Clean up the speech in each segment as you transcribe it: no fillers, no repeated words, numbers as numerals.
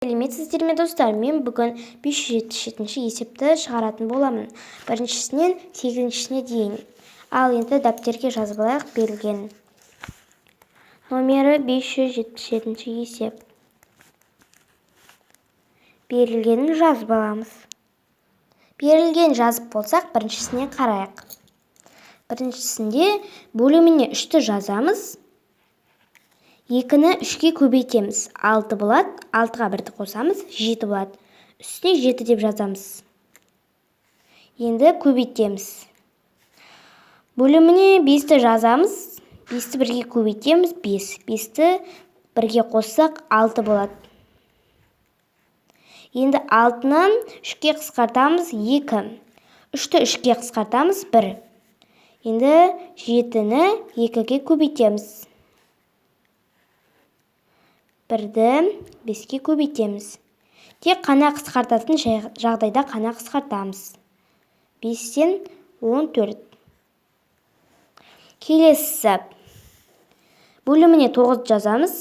Сәлеметсіздер ме достар, мен бүгін 577 есепті шығаратын боламын. Біріншісінен 8-шісіне дейін. Ал енді дәптерге жазып алайық. Берілген номері 577 есеп. Берілгенін жазып аламыз. Берілген жазып болсақ, біріншісіне қарайық. Біріншісінде бөліміне 3-ті жазамыз. 2-ні 3-ке көбейтеміз. 6 болады. 6-ға 1-ді қосамыз. 7 болады. Үстіне 7 деп жазамыз. Енді көбейтеміз. Бөліміне 5-ті жазамыз. 5-ті 1-ге көбейтеміз. 5. 5-ті 1-ге қоссақ 6 болады. Енді 6-ны 3-ке қысқартамыз. 2. 3-ті 3-ке қысқартамыз. 1. Енді 7-ні 2-ге көбейтеміз. 1-ді 5-ке көбейтеміз. Тек қана қысқартатын жағдайда қана қысқартамыз. 5-тен 14. Келесі бөліміне 9 жазамыз.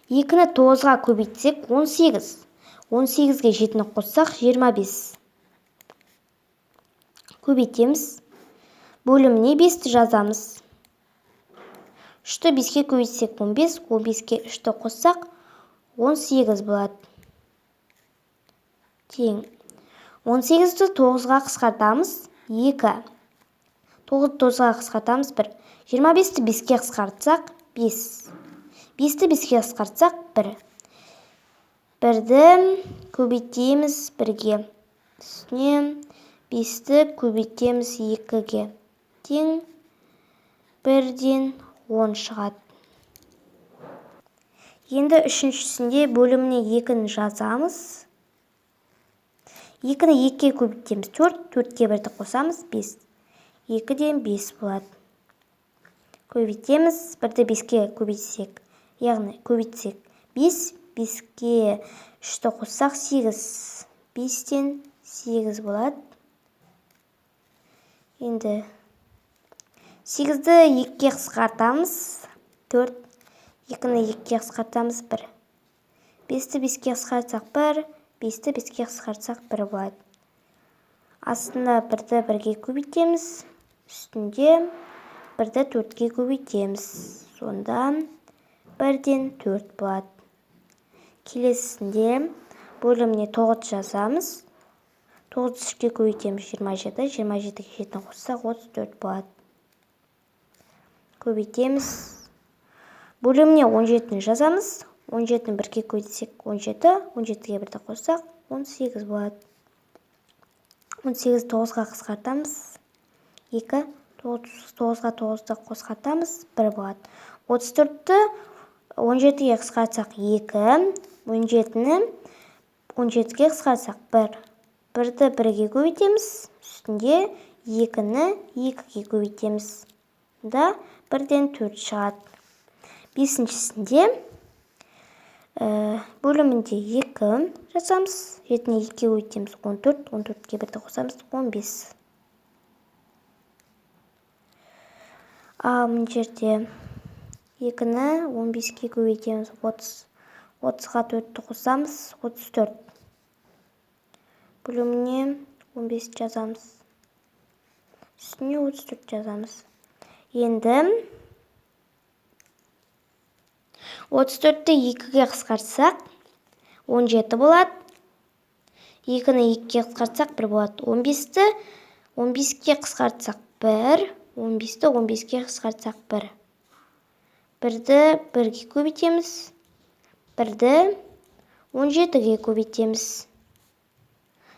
2-ні 9-ға көбейтсек 18. 18-ге 7-ні қоссақ 25. Көбейтеміз. Бөліміне 5-ті жазамыз. 3-ті 5-ке көбейтсек 15, 15-ке 3-ті қоссақ 18 болады. Тең. 18-ті 9-ға қысқартамыз 2. 9-ті 9-ға қысқартамыз 1. 25-ті 5-ке қысқартсақ 5. 5-ті 5-ке қысқартсақ 1. 1-ді көбейтеміз 1-ге. Үстіне 5-ті көбейтеміз 2-ге. Тең 1-ден 10 шығады. Енді үшіншісінде бөліміне 2-ні жазамыз. 2-ні 2-ке көбейтеміз 4. 4-ке 1-ді қосамыз 5. 2-ден 5 болады. Көбейтеміз. 1-ді 5-ке көбейтсек. Яғни көбейтсек 5. 5-ке 3-ті қоссақ 8. 5-тен 8 болады. Енді 8-ді 2-ке қысқартамыз 4. 2-ні 2-ке қысқартамыз 1. 5-ті 5-ке қысқартсақ 1. 5-ті 5-ке қысқартсақ 1 болады. Астында 1-ді 1-ге көбейтеміз. Үстінде 1-ді 4-ке көбейтеміз. Сонда 1-ден 4 болады. Келесінде бөліміне 9 жазамыз. 9-ді 3-ке көбейтеміз 27. 27-ге 7-ні қоссақ 34 болады. Көбейтеміз. Бөліміне 17-ні жазамыз. 17-ні 1-ге көбейтсек 17. 17-ге 1-ді қоссақ 18 болады. 18-ді 9-ға қысқартамыз 2. 9-ға 9-ды қысқартамыз 1 болады. 34-ті 17-ге қысқартсақ 2. 17-ні 17-ге қысқартсақ 1. 1-ді 1-ге көбейтеміз. Үстінде 2-ні 2-ге көбейтеміз. Да 1-ден 4 шығады. 5-шісінде бөлімінде 2 жазамыз. 7-ні 2-ге көбейтеміз 14. 14-ге 1-ді қосамыз 15. Мына жерде 2-ні 15-ге көбейтеміз 30. 30-ға 4-ті қосамыз 34. Бөліміне 15 жазамыз. Үстіне 34 жазамыз. Енді 34-ті 2-ге қысқартсақ 17 болады. 2-ні 2-ге қысқартсақ 1 болады. 15-ті 15-ге қысқартсақ 1. 15-ті 15-ге қысқартсақ 1. 1-ді 1-ге көбейтеміз. 1-ді 17-ге көбейтеміз.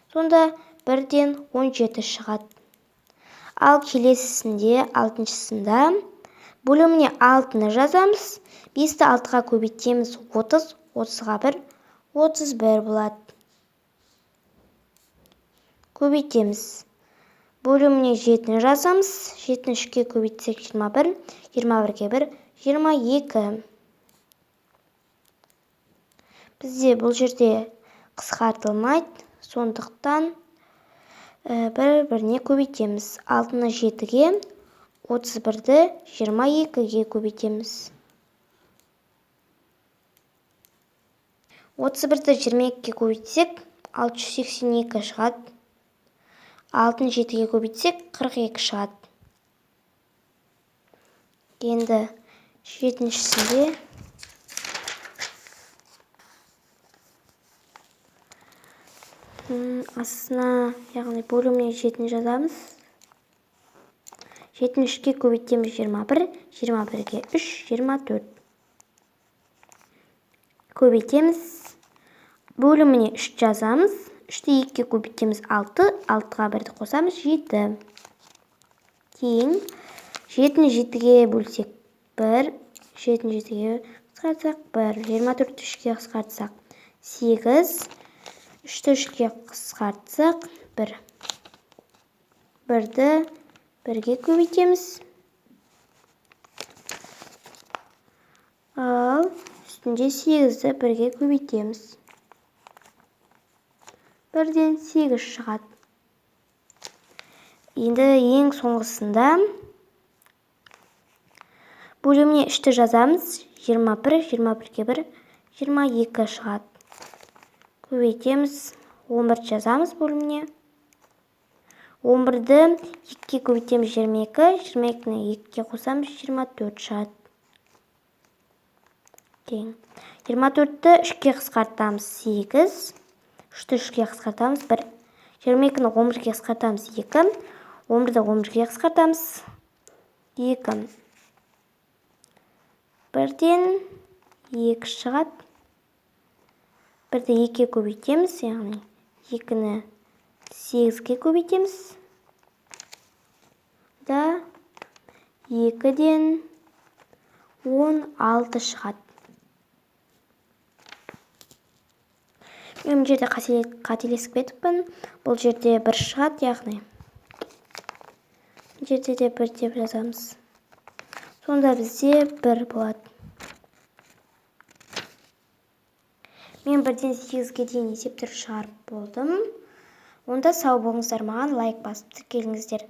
Сонда 1-ден 17 шығады. Ал келесісінде 6-шысында бөліміне 6-ны жазамыз. 5-ті 6-ға көбейтеміз 30. 30-ға 1. 31 болады. Көбейтеміз. Бөліміне 7-ні жазамыз. 7-ні 3-ке көбейтсек 21. 21-ге 1. 22. Бізде бұл жерде қысқартылмайды. Сондықтан бір-біріне көбейтеміз. 6-ны 7-ге, 31-ді 22-ге көбейтеміз. 31-ді 22-ге көбейтсек, 682 шығады. 6-ны 7-ге көбейтсек, 42 шығады. Енді 7-шісінде астына, яғни бөліміне 7-ні жазамыз. 7-ні 3-ке көбейтеміз 21, 21-ге 3, 24. Көбейтеміз. Бөліміне 3 жазамыз. 3-ті 2-ке көбейтеміз 6, 6-ға 1-ді қосамыз 7. Кейін 7-ні 7-ге бөлсек 1, 7-ні 7-ге қысқартсақ 1, 24-ті 3-ке қысқартсақ 8, 3-ті 3-ке қысқартсақ 1. 1-ді 1-ге көбейтеміз. Ал үстінде 8-ді 1-ге көбейтеміз. 1-ден 8 шығады. Енді ең соңғысында бөліміне 3-ті жазамыз. 21, 21-ге 1, 22 шығады. Көбейтеміз. 11 жазамыз бөліміне. 11-ді 2-ке көбейтеміз 22, 22-ні 2-ке қосамыз 24 шығады. 24-ті 3-ке қысқартамыз 8, 3-ті 3-ке қысқартамыз 1, 22-ні 11-ге қысқартамыз 2, 11-ді 11-ге қысқартамыз 2. 1-ден 2 шығады. 1-ді 2-ке көбейтеміз, яғни 2-ні 8-ге көбейтеміз. Да 2-ден 16 шығады. Мен жерде қателесіп кетіппін. Бұл жерде 1 шығады, яғни. Жерде де 1 деп жазамыз. Сонда бізде 1 болады. Мен 1-ден 8-ге дейін есептер шығарып болдым. Онда сау болыңыздар, маған лайк басып келіңіздер.